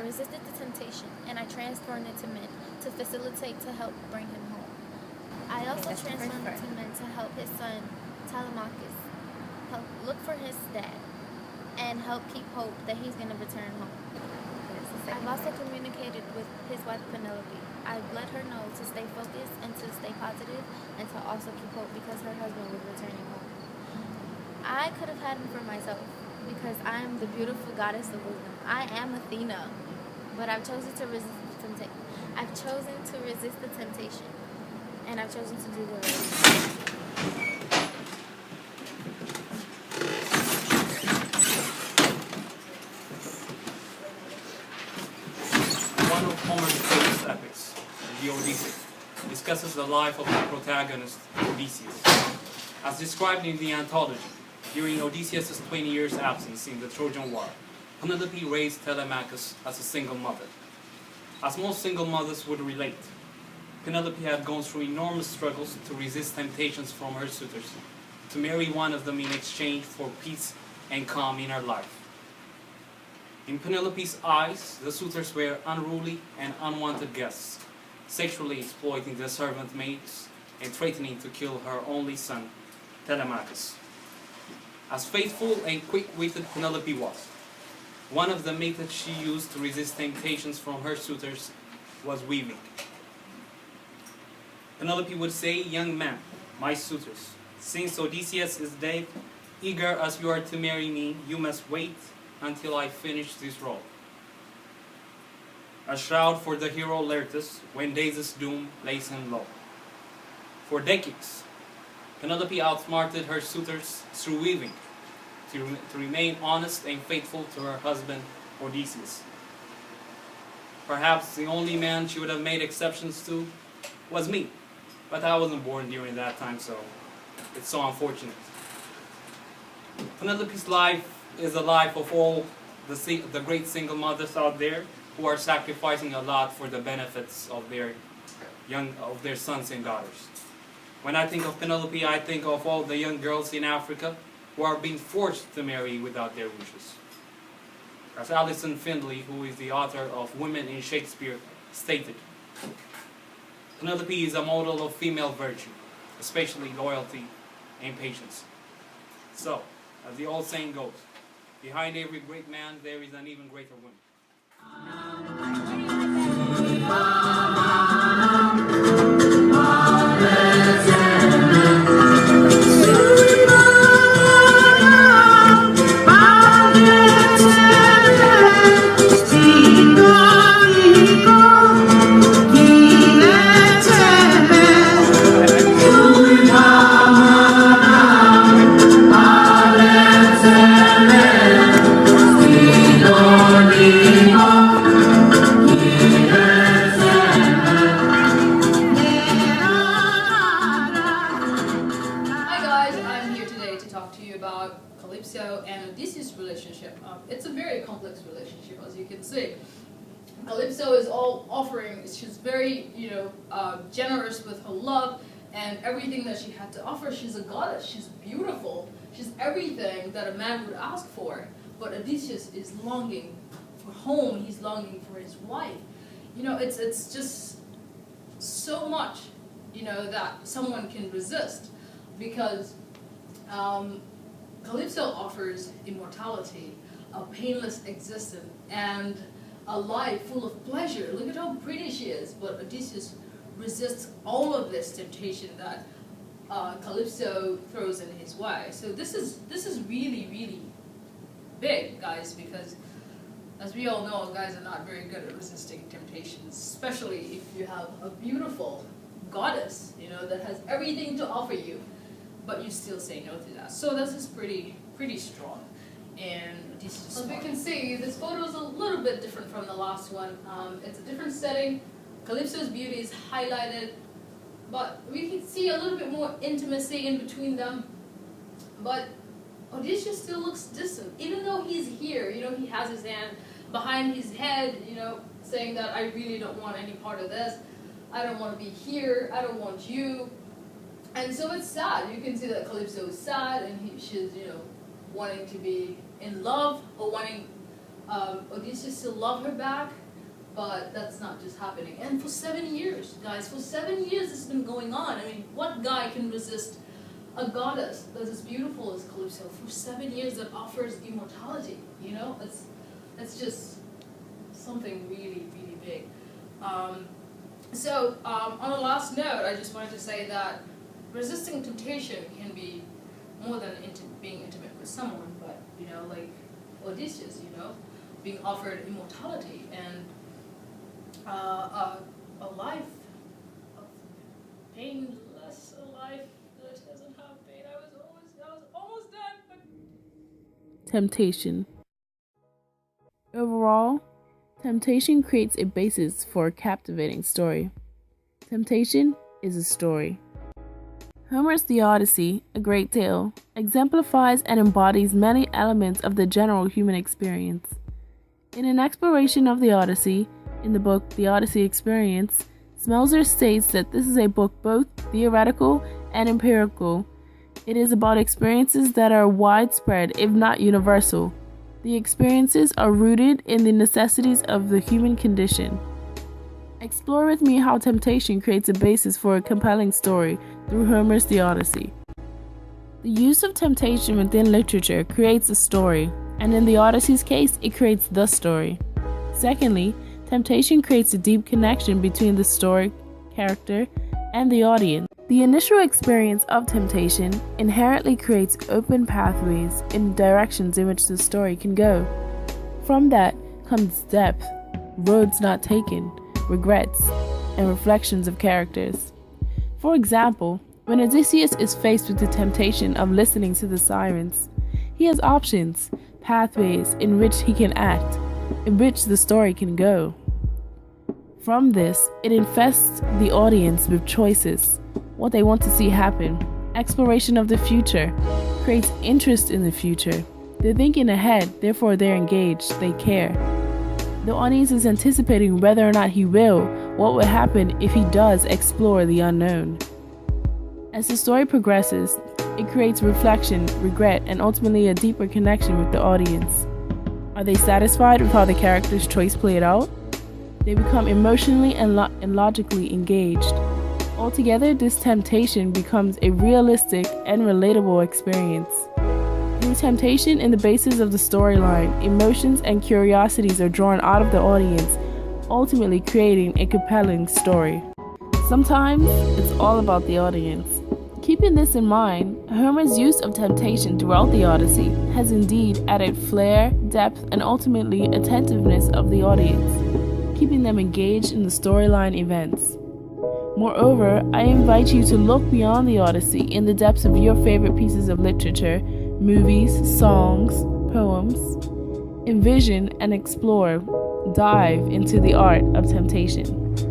resisted the temptation, and I transformed into men to facilitate to help bring him home. I also transformed into men to help his son, Telemachus, help look for his dad, and help keep hope that he's going to return home. I've also communicated with his wife, Penelope. I've let her know to stay focused and to stay positive and to also keep hope because her husband was returning home. I could have had him for myself because I am the beautiful goddess of wisdom. I am Athena, but I've chosen to resist the temptation. I've chosen to resist the temptation, and I've chosen to do the right. One of Homer's famous epics, the Odyssey, discusses the life of the protagonist, Odysseus. As described in the anthology, during Odysseus' 20 years absence in the Trojan War, Penelope raised Telemachus as a single mother. As most single mothers would relate, Penelope had gone through enormous struggles to resist temptations from her suitors, to marry one of them in exchange for peace and calm in her life. In Penelope's eyes, the suitors were unruly and unwanted guests, sexually exploiting the servant maids and threatening to kill her only son, Telemachus. As faithful and quick-witted Penelope was, one of the methods she used to resist temptations from her suitors was weaving. Penelope would say, "Young man, my suitors, since Odysseus is dead, eager as you are to marry me, you must wait until I finish this robe." A shroud for the hero Laertes when Days' doom lays him low. For decades, Penelope outsmarted her suitors through weaving to remain honest and faithful to her husband Odysseus. Perhaps the only man she would have made exceptions to was me, but I wasn't born during that time, so it's so unfortunate. Penelope's life is the life of all the great single mothers out there who are sacrificing a lot for the benefits of their sons and daughters. When I think of Penelope, I think of all the young girls in Africa who are being forced to marry without their wishes. As Alison Findlay, who is the author of Women in Shakespeare, stated, Penelope is a model of female virtue, especially loyalty and patience. So, as the old saying goes, behind every great man there is an even greater woman. Calypso and Odysseus relationship. It's a very complex relationship, as you can see. Calypso is all offering. She's very, generous with her love and everything that she had to offer. She's a goddess. She's beautiful. She's everything that a man would ask for. But Odysseus is longing for home. He's longing for his wife. It's just so much, that someone can resist, because Calypso offers immortality, a painless existence, and a life full of pleasure. Look at how pretty she is. But Odysseus resists all of this temptation that Calypso throws in his way. So this is really, really big, guys, because as we all know, guys are not very good at resisting temptations, especially if you have a beautiful goddess, that has everything to offer you, but you still say no to that. So this is pretty strong. And as we can see, this photo is a little bit different from the last one. It's a different setting. Calypso's beauty is highlighted, but we can see a little bit more intimacy in between them. But Odysseus still looks distant, even though he's here. He has his hand behind his head, saying that I really don't want any part of this. I don't want to be here. I don't want you. And so it's sad. You can see that Calypso is sad, and she's, wanting to be in love, or wanting Odysseus still love her back, but that's not just happening. And for 7 years, guys, for 7 years it's been going on. I mean, what guy can resist a goddess that's as beautiful as Calypso for 7 years that offers immortality? You know, it's just something really, really big. On the last note, I just wanted to say that resisting temptation can be more than being intimate with someone, but, you know, like Odysseus, you know, being offered immortality and a life of painless, a life that doesn't have pain. I was almost done, but... Temptation. Overall, temptation creates a basis for a captivating story. Temptation is a story. Homer's The Odyssey, a great tale, exemplifies and embodies many elements of the general human experience. In an exploration of the Odyssey, in the book The Odyssey Experience, Smelser states that this is a book both theoretical and empirical. It is about experiences that are widespread, if not universal. The experiences are rooted in the necessities of the human condition. Explore with me how temptation creates a basis for a compelling story through Homer's The Odyssey. The use of temptation within literature creates a story, and in the Odyssey's case, it creates the story. Secondly, temptation creates a deep connection between the story, character, and the audience. The initial experience of temptation inherently creates open pathways in directions in which the story can go. From that comes depth, roads not taken, regrets, and reflections of characters. For example, when Odysseus is faced with the temptation of listening to the sirens, he has options, pathways in which he can act, in which the story can go. From this, it infests the audience with choices, what they want to see happen, exploration of the future, creates interest in the future. They're thinking ahead, therefore they're engaged, they care. The audience is anticipating whether or not he will, what would happen if he does explore the unknown. As the story progresses, it creates reflection, regret, and ultimately a deeper connection with the audience. Are they satisfied with how the character's choice played out? They become emotionally and logically engaged. Altogether, this temptation becomes a realistic and relatable experience. Through temptation in the basis of the storyline, emotions and curiosities are drawn out of the audience, ultimately creating a compelling story. Sometimes, it's all about the audience. Keeping this in mind, Homer's use of temptation throughout the Odyssey has indeed added flair, depth, and ultimately attentiveness of the audience, keeping them engaged in the storyline events. Moreover, I invite you to look beyond the Odyssey in the depths of your favorite pieces of literature, movies, songs, poems. Envision and explore, dive into the art of temptation.